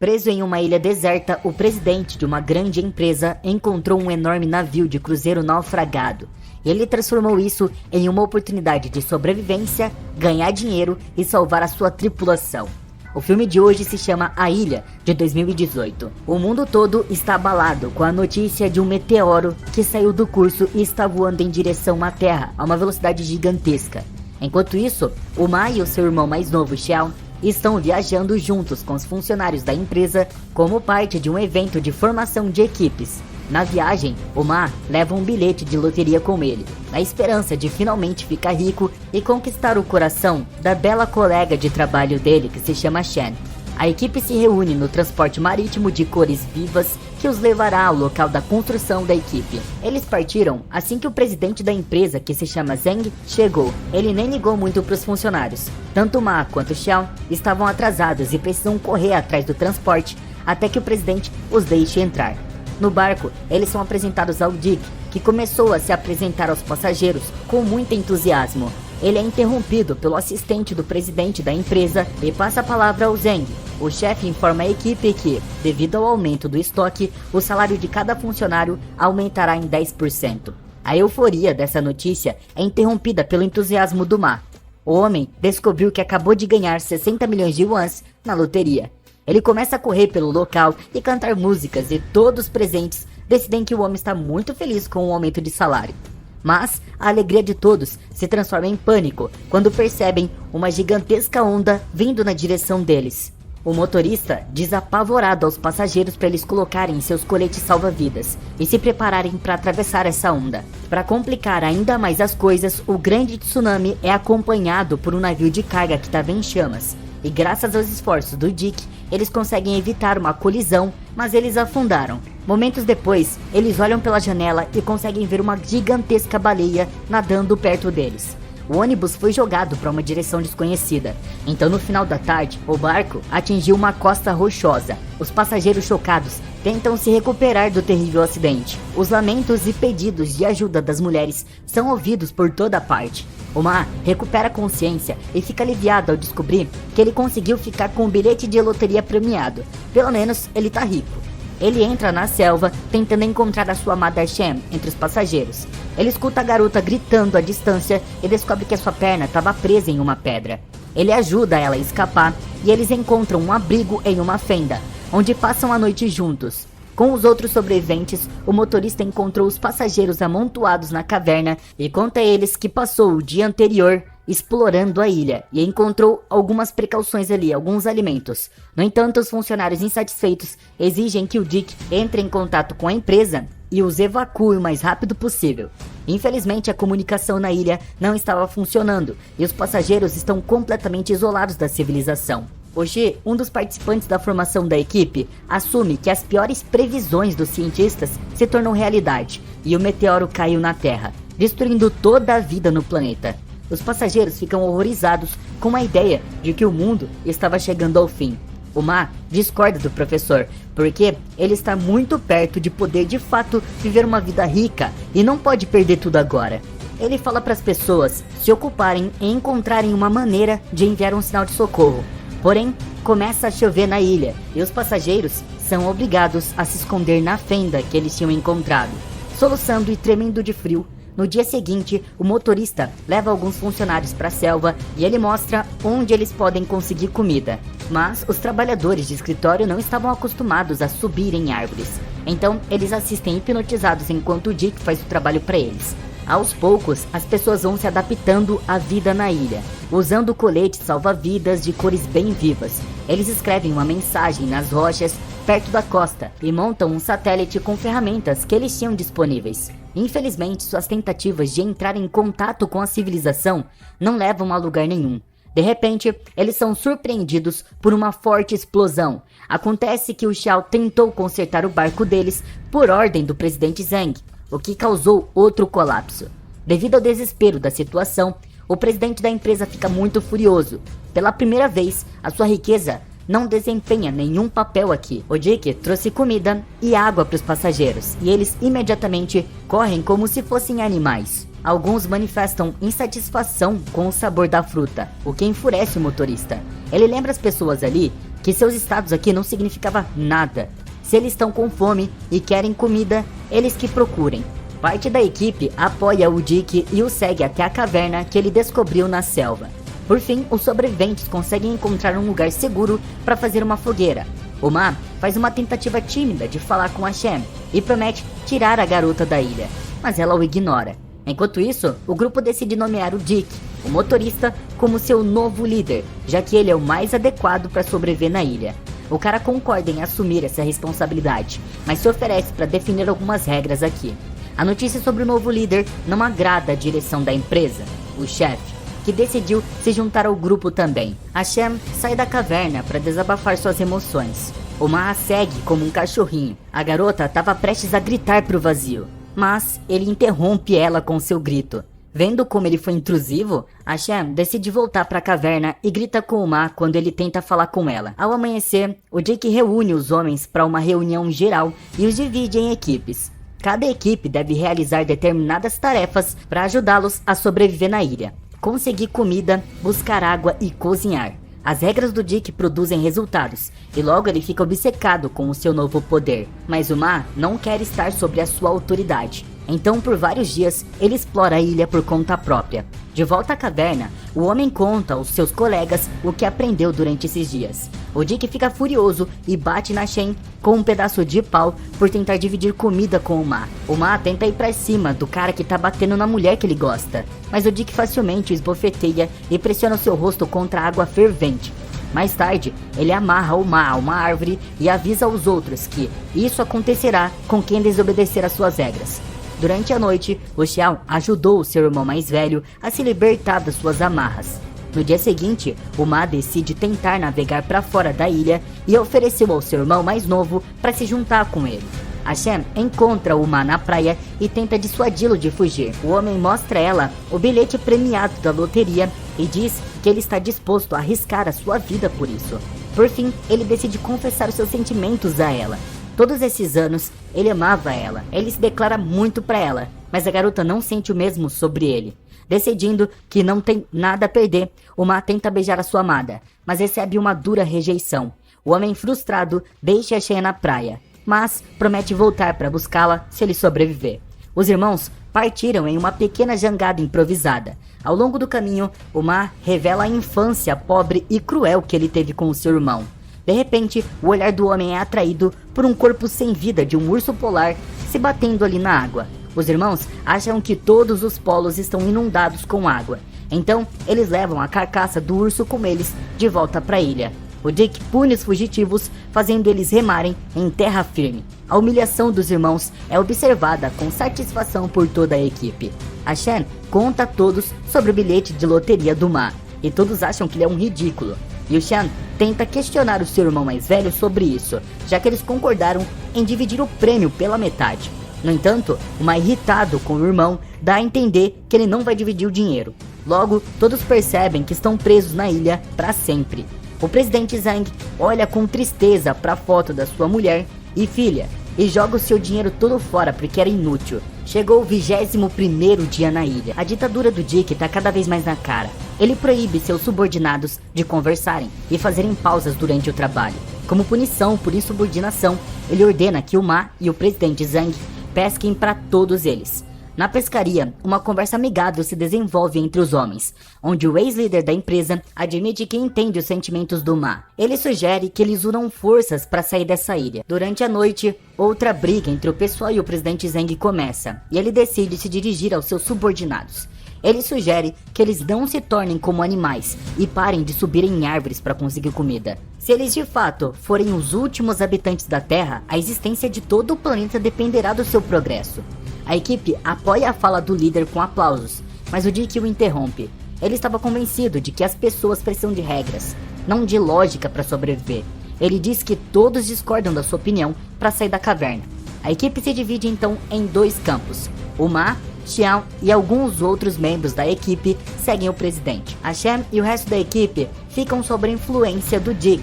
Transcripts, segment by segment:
Preso em uma ilha deserta, o presidente de uma grande empresa encontrou um enorme navio de cruzeiro naufragado. Ele transformou isso em uma oportunidade de sobrevivência, ganhar dinheiro e salvar a sua tripulação. O filme de hoje se chama A Ilha, de 2018. O mundo todo está abalado com a notícia de um meteoro que saiu do curso e está voando em direção à Terra a uma velocidade gigantesca. Enquanto isso, o Ma e o seu irmão mais novo, Xiao, estão viajando juntos com os funcionários da empresa como parte de um evento de formação de equipes. Na viagem, o Ma leva um bilhete de loteria com ele, na esperança de finalmente ficar rico e conquistar o coração da bela colega de trabalho dele que se chama Shen. A equipe se reúne no transporte marítimo de cores vivas que os levará ao local da construção da equipe. Eles partiram assim que o presidente da empresa, que se chama Zeng, chegou. Ele nem ligou muito para os funcionários. Tanto Ma quanto Xiao estavam atrasados e precisam correr atrás do transporte até que o presidente os deixe entrar. No barco, eles são apresentados ao Dick, que começou a se apresentar aos passageiros com muito entusiasmo. Ele é interrompido pelo assistente do presidente da empresa e passa a palavra ao Zeng. O chefe informa a equipe que, devido ao aumento do estoque, o salário de cada funcionário aumentará em 10%. A euforia dessa notícia é interrompida pelo entusiasmo do Ma. O homem descobriu que acabou de ganhar 60 milhões de yuans na loteria. Ele começa a correr pelo local e cantar músicas e todos os presentes decidem que o homem está muito feliz com o aumento de salário. Mas a alegria de todos se transforma em pânico quando percebem uma gigantesca onda vindo na direção deles. O motorista diz apavorado aos passageiros para eles colocarem seus coletes salva-vidas e se prepararem para atravessar essa onda. Para complicar ainda mais as coisas, o grande tsunami é acompanhado por um navio de carga que estava em chamas. E graças aos esforços do Dick, eles conseguem evitar uma colisão, mas eles afundaram. Momentos depois, eles olham pela janela e conseguem ver uma gigantesca baleia nadando perto deles. O ônibus foi jogado para uma direção desconhecida. Então no final da tarde, o barco atingiu uma costa rochosa. Os passageiros chocados tentam se recuperar do terrível acidente. Os lamentos e pedidos de ajuda das mulheres são ouvidos por toda parte. O Ma recupera a consciência e fica aliviado ao descobrir que ele conseguiu ficar com o bilhete de loteria premiado. Pelo menos ele tá rico. Ele entra na selva tentando encontrar a sua amada Shen entre os passageiros. Ele escuta a garota gritando à distância e descobre que a sua perna estava presa em uma pedra. Ele ajuda ela a escapar e eles encontram um abrigo em uma fenda, onde passam a noite juntos. Com os outros sobreviventes, o motorista encontrou os passageiros amontoados na caverna e conta a eles que passou o dia anterior explorando a ilha e encontrou algumas precauções ali, alguns alimentos. No entanto, os funcionários insatisfeitos exigem que o Dick entre em contato com a empresa e os evacue o mais rápido possível. Infelizmente, a comunicação na ilha não estava funcionando e os passageiros estão completamente isolados da civilização. Hoje, um dos participantes da formação da equipe assume que as piores previsões dos cientistas se tornam realidade e o meteoro caiu na Terra, destruindo toda a vida no planeta. Os passageiros ficam horrorizados com a ideia de que o mundo estava chegando ao fim. O Ma discorda do professor, porque ele está muito perto de poder de fato viver uma vida rica e não pode perder tudo agora. Ele fala para as pessoas se ocuparem em encontrarem uma maneira de enviar um sinal de socorro. Porém, começa a chover na ilha e os passageiros são obrigados a se esconder na fenda que eles tinham encontrado. Soluçando e tremendo de frio, no dia seguinte, o motorista leva alguns funcionários para a selva e ele mostra onde eles podem conseguir comida. Mas os trabalhadores de escritório não estavam acostumados a subir em árvores. Então, eles assistem hipnotizados enquanto o Dick faz o trabalho para eles. Aos poucos, as pessoas vão se adaptando à vida na ilha, usando coletes salva-vidas de cores bem vivas. Eles escrevem uma mensagem nas rochas perto da costa e montam um satélite com ferramentas que eles tinham disponíveis. Infelizmente, suas tentativas de entrar em contato com a civilização não levam a lugar nenhum. De repente, eles são surpreendidos por uma forte explosão. Acontece que o Xiao tentou consertar o barco deles por ordem do presidente Zeng, o que causou outro colapso. Devido ao desespero da situação, o presidente da empresa fica muito furioso. Pela primeira vez, a sua riqueza não desempenha nenhum papel aqui. O Dick trouxe comida e água para os passageiros, e eles imediatamente correm como se fossem animais. Alguns manifestam insatisfação com o sabor da fruta, o que enfurece o motorista. Ele lembra as pessoas ali que seus status aqui não significava nada. Se eles estão com fome e querem comida, eles que procurem. Parte da equipe apoia o Dick e o segue até a caverna que ele descobriu na selva. Por fim, os sobreviventes conseguem encontrar um lugar seguro para fazer uma fogueira. O Ma faz uma tentativa tímida de falar com a Shem e promete tirar a garota da ilha, mas ela o ignora. Enquanto isso, o grupo decide nomear o Dick, o motorista, como seu novo líder, já que ele é o mais adequado para sobreviver na ilha. O cara concorda em assumir essa responsabilidade, mas se oferece para definir algumas regras aqui. A notícia sobre o novo líder não agrada a direção da empresa, o chefe, que decidiu se juntar ao grupo também. A Shem sai da caverna para desabafar suas emoções. O Ma a segue como um cachorrinho. A garota estava prestes a gritar pro vazio, mas ele interrompe ela com seu grito. Vendo como ele foi intrusivo, a Shem decide voltar para a caverna e grita com o Ma quando ele tenta falar com ela. Ao amanhecer, o Jake reúne os homens para uma reunião geral e os divide em equipes. Cada equipe deve realizar determinadas tarefas para ajudá-los a sobreviver na ilha. Conseguir comida, buscar água e cozinhar. As regras do Dick produzem resultados, e logo ele fica obcecado com o seu novo poder. Mas o Ma não quer estar sob a sua autoridade. Então por vários dias ele explora a ilha por conta própria. De volta à caverna, o homem conta aos seus colegas o que aprendeu durante esses dias. O Dick fica furioso e bate na Shen com um pedaço de pau por tentar dividir comida com o Ma. O Ma tenta ir pra cima do cara que tá batendo na mulher que ele gosta, mas o Dick facilmente o esbofeteia e pressiona o seu rosto contra a água fervente. Mais tarde, ele amarra o Ma a uma árvore e avisa aos outros que isso acontecerá com quem desobedecer às suas regras. Durante a noite, o Xiao ajudou o seu irmão mais velho a se libertar das suas amarras. No dia seguinte, o Ma decide tentar navegar para fora da ilha e ofereceu ao seu irmão mais novo para se juntar com ele. A Shem encontra o Ma na praia e tenta dissuadi-lo de fugir. O homem mostra a ela o bilhete premiado da loteria e diz que ele está disposto a arriscar a sua vida por isso. Por fim, ele decide confessar os seus sentimentos a ela. Todos esses anos, ele amava ela. Ele se declara muito para ela, mas a garota não sente o mesmo sobre ele. Decidindo que não tem nada a perder, o Ma tenta beijar a sua amada, mas recebe uma dura rejeição. O homem frustrado deixa a Shen na praia, mas promete voltar para buscá-la se ele sobreviver. Os irmãos partiram em uma pequena jangada improvisada. Ao longo do caminho, o Ma revela a infância pobre e cruel que ele teve com o seu irmão. De repente, o olhar do homem é atraído por um corpo sem vida de um urso polar se batendo ali na água. Os irmãos acham que todos os polos estão inundados com água. Então, eles levam a carcaça do urso com eles de volta para a ilha. O Dick pune os fugitivos, fazendo eles remarem em terra firme. A humilhação dos irmãos é observada com satisfação por toda a equipe. A Shen conta a todos sobre o bilhete de loteria do Ma, e todos acham que ele é um ridículo. E o Shen tenta questionar o seu irmão mais velho sobre isso, já que eles concordaram em dividir o prêmio pela metade. No entanto, o Ma, irritado com o irmão, dá a entender que ele não vai dividir o dinheiro. Logo, todos percebem que estão presos na ilha para sempre. O presidente Zhang olha com tristeza para a foto da sua mulher e filha e joga o seu dinheiro todo fora porque era inútil. Chegou o 21º dia na ilha. A ditadura do Dick tá cada vez mais na cara. Ele proíbe seus subordinados de conversarem e fazerem pausas durante o trabalho. Como punição por insubordinação, ele ordena que o Ma e o presidente Zhang pesquem para todos eles. Na pescaria, uma conversa amigável se desenvolve entre os homens, onde o ex-líder da empresa admite que entende os sentimentos do Ma. Ele sugere que eles unam forças para sair dessa ilha. Durante a noite, outra briga entre o pessoal e o presidente Zhang começa, e ele decide se dirigir aos seus subordinados. Ele sugere que eles não se tornem como animais e parem de subir em árvores para conseguir comida. Se eles de fato forem os últimos habitantes da Terra, a existência de todo o planeta dependerá do seu progresso. A equipe apoia a fala do líder com aplausos, mas o Dick o interrompe. Ele estava convencido de que as pessoas precisam de regras, não de lógica para sobreviver. Ele diz que todos discordam da sua opinião para sair da caverna. A equipe se divide então em dois campos. O Ma, Xiao e alguns outros membros da equipe seguem o presidente. A Shem e o resto da equipe ficam sob a influência do Dick.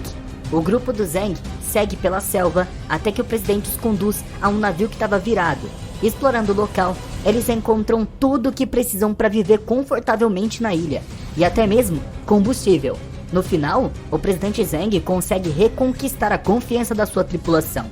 O grupo do Zhang segue pela selva até que o presidente os conduz a um navio que estava virado. Explorando o local, eles encontram tudo o que precisam para viver confortavelmente na ilha, e até mesmo combustível. No final, o presidente Zhang consegue reconquistar a confiança da sua tripulação.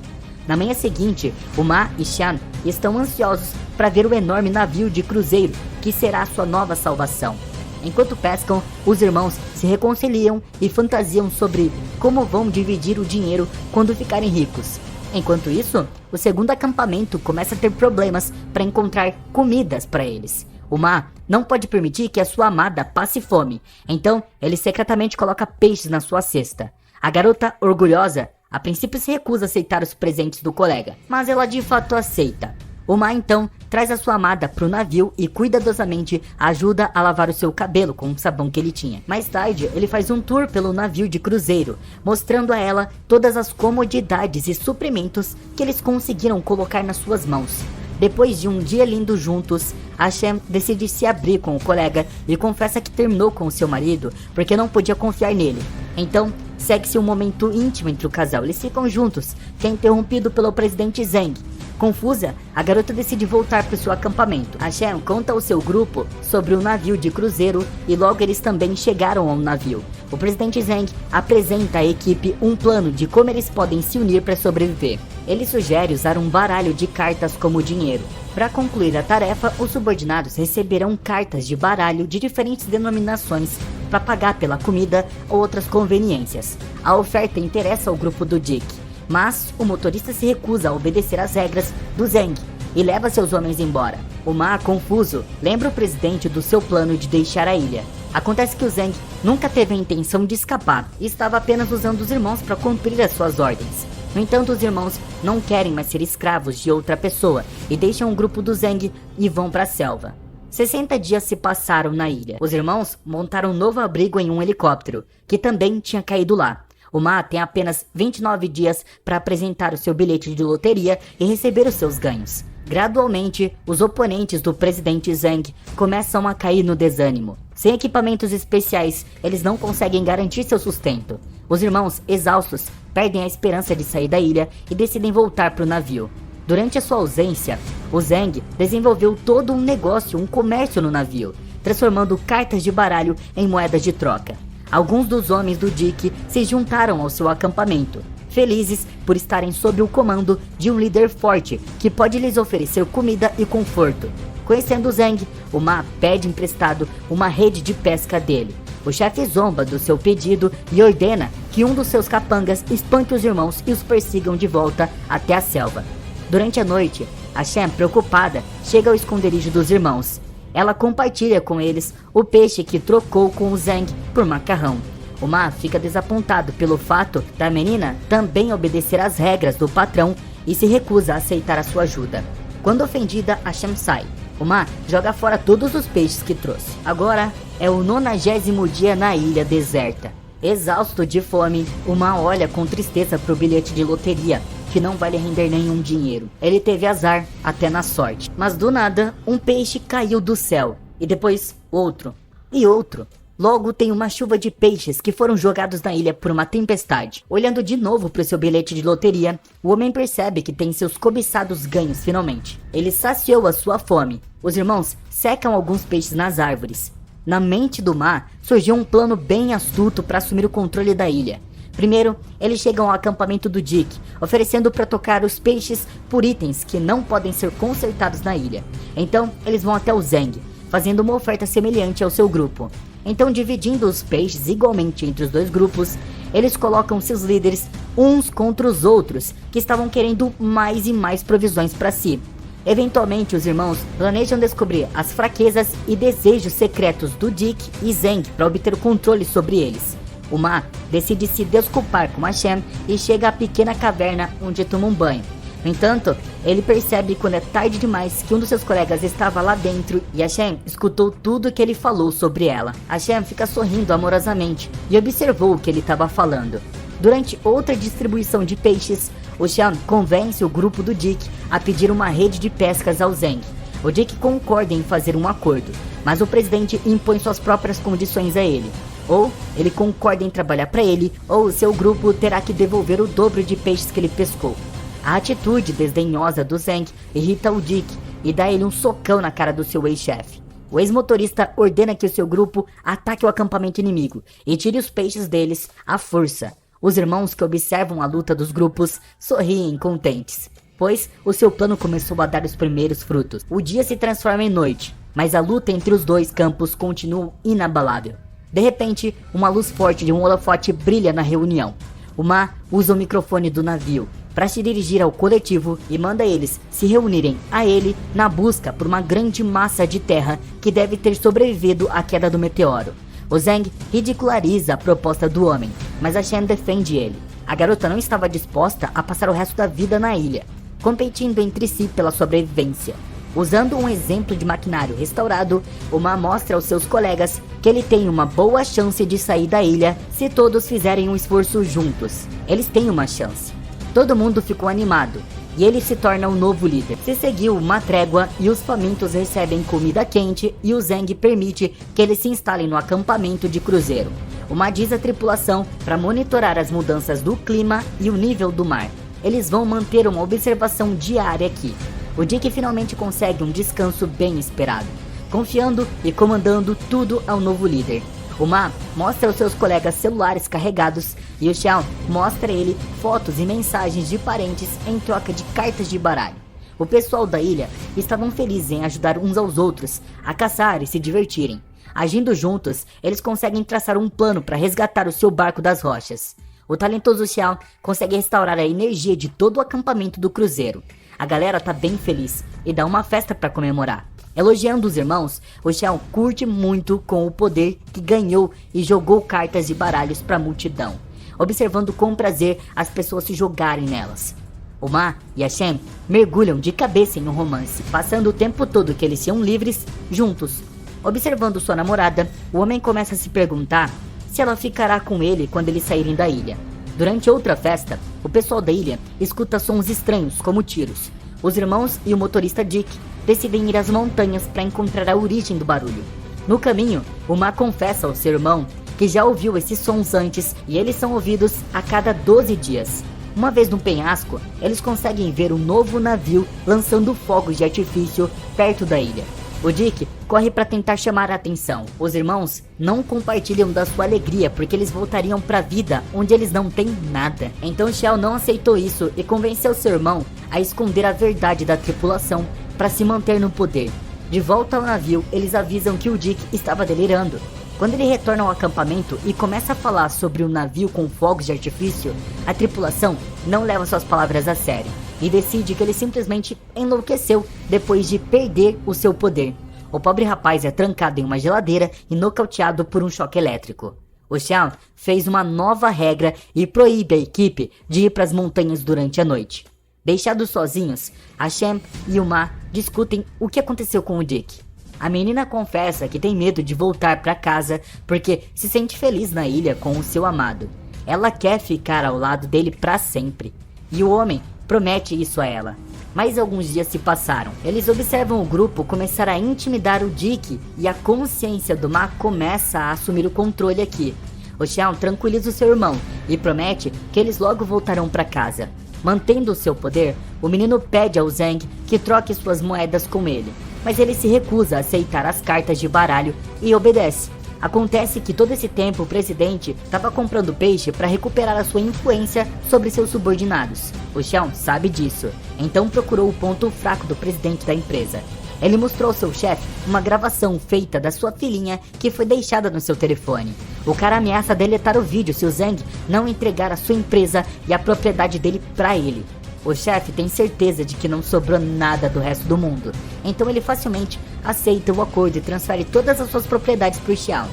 Na manhã seguinte, o Ma e Xian estão ansiosos para ver o enorme navio de cruzeiro que será sua nova salvação. Enquanto pescam, os irmãos se reconciliam e fantasiam sobre como vão dividir o dinheiro quando ficarem ricos. Enquanto isso, o segundo acampamento começa a ter problemas para encontrar comidas para eles. O Ma não pode permitir que a sua amada passe fome, então ele secretamente coloca peixes na sua cesta. A garota, orgulhosa, a princípio se recusa a aceitar os presentes do colega, mas ela de fato aceita. O Ma então traz a sua amada para o navio e cuidadosamente ajuda a lavar o seu cabelo com o sabão que ele tinha. Mais tarde, ele faz um tour pelo navio de cruzeiro, mostrando a ela todas as comodidades e suprimentos que eles conseguiram colocar nas suas mãos. Depois de um dia lindo juntos, a Shem decide se abrir com o colega e confessa que terminou com o seu marido porque não podia confiar nele. Então, segue-se um momento íntimo entre o casal. Eles ficam juntos, que é interrompido pelo presidente Zhang. Confusa, a garota decide voltar para o seu acampamento. A Shem conta ao seu grupo sobre o navio de cruzeiro e logo eles também chegaram ao navio. O presidente Zhang apresenta à equipe um plano de como eles podem se unir para sobreviver. Ele sugere usar um baralho de cartas como dinheiro. Para concluir a tarefa, os subordinados receberão cartas de baralho de diferentes denominações para pagar pela comida ou outras conveniências. A oferta interessa ao grupo do Dick, mas o motorista se recusa a obedecer às regras do Zhang e leva seus homens embora. O Ma, confuso, lembra o presidente do seu plano de deixar a ilha. Acontece que o Zhang nunca teve a intenção de escapar e estava apenas usando os irmãos para cumprir as suas ordens. No entanto, os irmãos não querem mais ser escravos de outra pessoa e deixam o grupo do Zhang e vão para a selva. 60 dias se passaram na ilha. Os irmãos montaram um novo abrigo em um helicóptero, que também tinha caído lá. O Ma tem apenas 29 dias para apresentar o seu bilhete de loteria e receber os seus ganhos. Gradualmente, os oponentes do presidente Zhang começam a cair no desânimo. Sem equipamentos especiais, eles não conseguem garantir seu sustento. Os irmãos, exaustos, perdem a esperança de sair da ilha e decidem voltar para o navio. Durante a sua ausência, o Zhang desenvolveu todo um negócio, um comércio no navio, transformando cartas de baralho em moedas de troca. Alguns dos homens do Dick se juntaram ao seu acampamento, felizes por estarem sob o comando de um líder forte que pode lhes oferecer comida e conforto. Conhecendo Zhang, o Ma pede emprestado uma rede de pesca dele. O chefe zomba do seu pedido e ordena que um dos seus capangas espanque os irmãos e os persigam de volta até a selva. Durante a noite, a Shem, preocupada, chega ao esconderijo dos irmãos. Ela compartilha com eles o peixe que trocou com o Zhang por macarrão. O Ma fica desapontado pelo fato da menina também obedecer às regras do patrão e se recusa a aceitar a sua ajuda. Quando ofendida, a Shem sai. O Ma joga fora todos os peixes que trouxe. Agora é o 90º dia na ilha deserta. Exausto de fome, o Ma olha com tristeza para o bilhete de loteria, que não vai lhe render nenhum dinheiro. Ele teve azar até na sorte. Mas do nada, um peixe caiu do céu. E depois outro. E outro. Logo tem uma chuva de peixes que foram jogados na ilha por uma tempestade. Olhando de novo para o seu bilhete de loteria, o homem percebe que tem seus cobiçados ganhos finalmente. Ele saciou a sua fome. Os irmãos secam alguns peixes nas árvores. Na mente do Ma surgiu um plano bem astuto para assumir o controle da ilha. Primeiro, eles chegam ao acampamento do Dick, oferecendo para trocar os peixes por itens que não podem ser consertados na ilha. Então, eles vão até o Zhang, fazendo uma oferta semelhante ao seu grupo. Então, dividindo os peixes igualmente entre os dois grupos, eles colocam seus líderes uns contra os outros, que estavam querendo mais e mais provisões para si. Eventualmente, os irmãos planejam descobrir as fraquezas e desejos secretos do Dick e Zhang para obter o controle sobre eles. O Ma decide se desculpar com a Shem e chega à pequena caverna onde toma um banho. No entanto, ele percebe quando é tarde demais que um dos seus colegas estava lá dentro e a Shem escutou tudo que ele falou sobre ela. A Shem fica sorrindo amorosamente e observou o que ele estava falando. Durante outra distribuição de peixes, o Shem convence o grupo do Dick a pedir uma rede de pescas ao Zhang. O Dick concorda em fazer um acordo, mas o presidente impõe suas próprias condições a ele. Ou ele concorda em trabalhar para ele, ou seu grupo terá que devolver o dobro de peixes que ele pescou. A atitude desdenhosa do Zhang irrita o Dick e dá ele um socão na cara do seu ex-chefe. O ex-motorista ordena que o seu grupo ataque o acampamento inimigo e tire os peixes deles à força. Os irmãos que observam a luta dos grupos sorriem contentes, pois o seu plano começou a dar os primeiros frutos. O dia se transforma em noite, mas a luta entre os dois campos continua inabalável. De repente, uma luz forte de um holofote brilha na reunião. O Ma usa o microfone do navio para se dirigir ao coletivo e manda eles se reunirem a ele na busca por uma grande massa de terra que deve ter sobrevivido à queda do meteoro. O Zhang ridiculariza a proposta do homem, mas a Shen defende ele. A garota não estava disposta a passar o resto da vida na ilha, competindo entre si pela sobrevivência. Usando um exemplo de maquinário restaurado, o Ma mostra aos seus colegas que ele tem uma boa chance de sair da ilha se todos fizerem um esforço juntos. Eles têm uma chance. Todo mundo ficou animado, e ele se torna o novo líder. Se seguiu uma trégua e os famintos recebem comida quente e o Zhang permite que eles se instalem no acampamento de cruzeiro. O Ma diz à tripulação para monitorar as mudanças do clima e o nível do mar. Eles vão manter uma observação diária aqui. O Dick finalmente consegue um descanso bem esperado, confiando e comandando tudo ao novo líder. O Ma mostra aos seus colegas celulares carregados e o Xiao mostra a ele fotos e mensagens de parentes em troca de cartas de baralho. O pessoal da ilha estavam felizes em ajudar uns aos outros a caçar e se divertirem. Agindo juntos, eles conseguem traçar um plano para resgatar o seu barco das rochas. O talentoso Xiao consegue restaurar a energia de todo o acampamento do cruzeiro. A galera tá bem feliz e dá uma festa para comemorar. Elogiando os irmãos, o Xiao curte muito com o poder que ganhou e jogou cartas de baralhos para a multidão, observando com prazer as pessoas se jogarem nelas. O Ma e a Shen mergulham de cabeça em um romance, passando o tempo todo que eles são livres juntos. Observando sua namorada, o homem começa a se perguntar se ela ficará com ele quando eles saírem da ilha. Durante outra festa, o pessoal da ilha escuta sons estranhos como tiros. Os irmãos e o motorista Dick decidem ir às montanhas para encontrar a origem do barulho. No caminho, o Ma confessa ao seu irmão que já ouviu esses sons antes e eles são ouvidos a cada 12 dias. Uma vez no penhasco, eles conseguem ver um novo navio lançando fogos de artifício perto da ilha. O Dick corre para tentar chamar a atenção. Os irmãos não compartilham da sua alegria porque eles voltariam para a vida onde eles não têm nada. Então Xiao não aceitou isso e convenceu seu irmão a esconder a verdade da tripulação para se manter no poder. De volta ao navio, eles avisam que o Dick estava delirando. Quando ele retorna ao acampamento e começa a falar sobre o navio com fogos de artifício, a tripulação não leva suas palavras a sério e decide que ele simplesmente enlouqueceu depois de perder o seu poder. O pobre rapaz é trancado em uma geladeira e nocauteado por um choque elétrico. O Xiao fez uma nova regra e proíbe a equipe de ir para as montanhas durante a noite. Deixados sozinhos, a Shen e o Ma discutem o que aconteceu com o Dick. A menina confessa que tem medo de voltar para casa porque se sente feliz na ilha com o seu amado. Ela quer ficar ao lado dele para sempre. E o homem promete isso a ela. Mas alguns dias se passaram. Eles observam o grupo começar a intimidar o Dick e a consciência do Ma começa a assumir o controle aqui. O Xiao tranquiliza o seu irmão e promete que eles logo voltarão para casa. Mantendo o seu poder, o menino pede ao Zhang que troque suas moedas com ele, mas ele se recusa a aceitar as cartas de baralho e obedece. Acontece que todo esse tempo o presidente estava comprando peixe para recuperar a sua influência sobre seus subordinados. O Xiao sabe disso, então procurou o ponto fraco do presidente da empresa. Ele mostrou ao seu chefe uma gravação feita da sua filhinha que foi deixada no seu telefone. O cara ameaça deletar o vídeo se o Zhang não entregar a sua empresa e a propriedade dele para ele. O chefe tem certeza de que não sobrou nada do resto do mundo, então ele facilmente aceita o acordo e transfere todas as suas propriedades para o Xiao.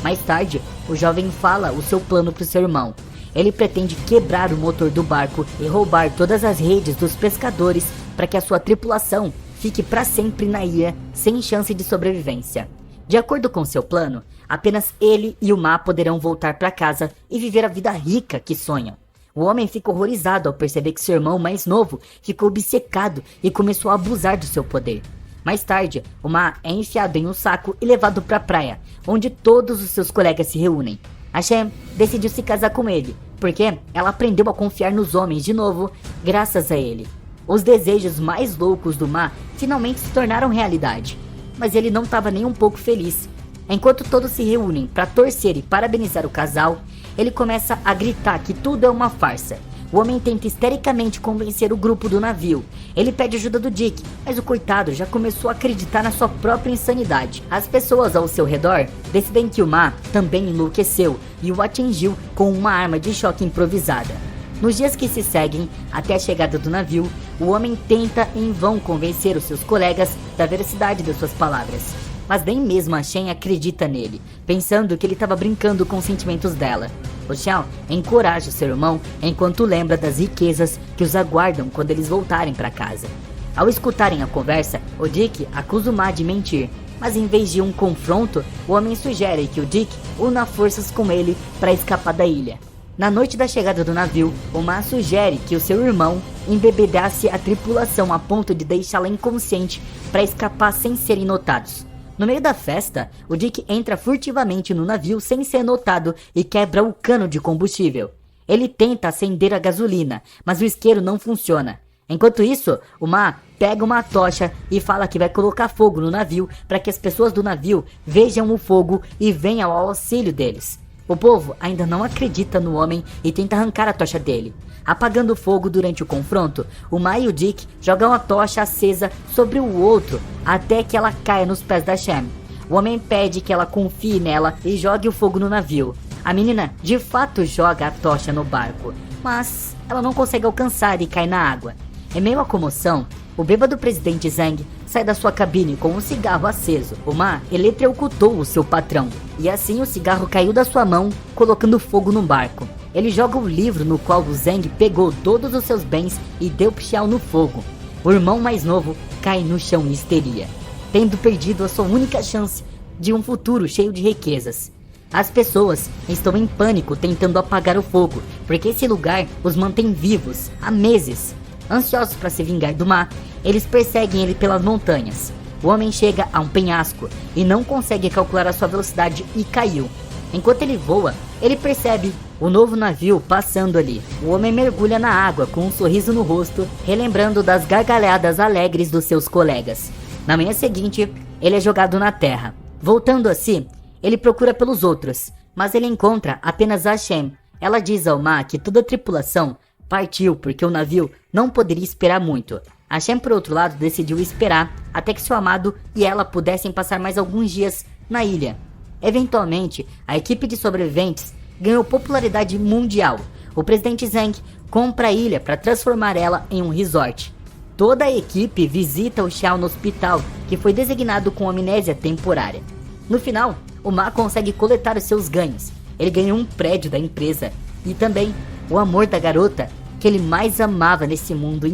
Mais tarde, o jovem fala o seu plano para o seu irmão. Ele pretende quebrar o motor do barco e roubar todas as redes dos pescadores para que a sua tripulação fique para sempre na ilha sem chance de sobrevivência. De acordo com seu plano, apenas ele e o Ma poderão voltar para casa e viver a vida rica que sonham. O homem fica horrorizado ao perceber que seu irmão mais novo ficou obcecado e começou a abusar do seu poder. Mais tarde, o Ma é enfiado em um saco e levado para a praia, onde todos os seus colegas se reúnem. A Shen decidiu se casar com ele, porque ela aprendeu a confiar nos homens de novo, graças a ele. Os desejos mais loucos do Ma finalmente se tornaram realidade. mas ele não estava nem um pouco feliz. Enquanto todos se reúnem para torcer e parabenizar o casal, ele começa a gritar que tudo é uma farsa. O homem tenta histericamente convencer o grupo do navio. Ele pede ajuda do Dick, mas o coitado já começou a acreditar na sua própria insanidade. As pessoas ao seu redor decidem que o Ma também enlouqueceu e o atingiu com uma arma de choque improvisada. Nos dias que se seguem, até a chegada do navio, o homem tenta em vão convencer os seus colegas da veracidade das suas palavras. Mas nem mesmo a Shen acredita nele, pensando que ele estava brincando com os sentimentos dela. O Xiao encoraja seu irmão enquanto lembra das riquezas que os aguardam quando eles voltarem para casa. Ao escutarem a conversa, o Dick acusa o Ma de mentir, mas em vez de um confronto, o homem sugere que o Dick una forças com ele para escapar da ilha. Na noite da chegada do navio, o Ma sugere que o seu irmão embebedasse a tripulação a ponto de deixá-la inconsciente para escapar sem serem notados. No meio da festa, o Dick entra furtivamente no navio sem ser notado e quebra o cano de combustível. Ele tenta acender a gasolina, mas o isqueiro não funciona. Enquanto isso, o Ma pega uma tocha e fala que vai colocar fogo no navio para que as pessoas do navio vejam o fogo e venham ao auxílio deles. O povo ainda não acredita no homem e tenta arrancar a tocha dele. Apagando o fogo durante o confronto, o Ma e o Dick jogam a tocha acesa sobre o outro até que ela caia nos pés da Shen. O homem pede que ela confie nela e jogue o fogo no navio. A menina de fato joga a tocha no barco, mas ela não consegue alcançar e cai na água. Em meio à comoção, o bêbado presidente Zhang sai da sua cabine com um cigarro aceso. O Ma eletrocutou o seu patrão, e assim o cigarro caiu da sua mão, colocando fogo no barco. Ele joga o livro no qual o Zhang pegou todos os seus bens e deu Xiao no fogo. O irmão mais novo cai no chão em histeria, tendo perdido a sua única chance de um futuro cheio de riquezas. As pessoas estão em pânico tentando apagar o fogo, porque esse lugar os mantém vivos há meses. Ansiosos para se vingar do Ma, eles perseguem ele pelas montanhas. O homem chega a um penhasco e não consegue calcular a sua velocidade e caiu. Enquanto ele voa, ele percebe o novo navio passando ali. O homem mergulha na água com um sorriso no rosto, relembrando das gargalhadas alegres dos seus colegas. Na manhã seguinte, ele é jogado na terra. Voltando a si, ele procura pelos outros, mas ele encontra apenas a Shen. Ela diz ao Ma que toda a tripulação partiu porque o navio não poderia esperar muito. A Shen, por outro lado, decidiu esperar até que seu amado e ela pudessem passar mais alguns dias na ilha. Eventualmente, a equipe de sobreviventes ganhou popularidade mundial. O presidente Zhang compra a ilha para transformar ela em um resort. Toda a equipe visita o Xiao no hospital, que foi designado com amnésia temporária. No final, o Ma consegue coletar os seus ganhos. Ele ganhou um prédio da empresa e também o amor da garota que ele mais amava nesse mundo inteiro.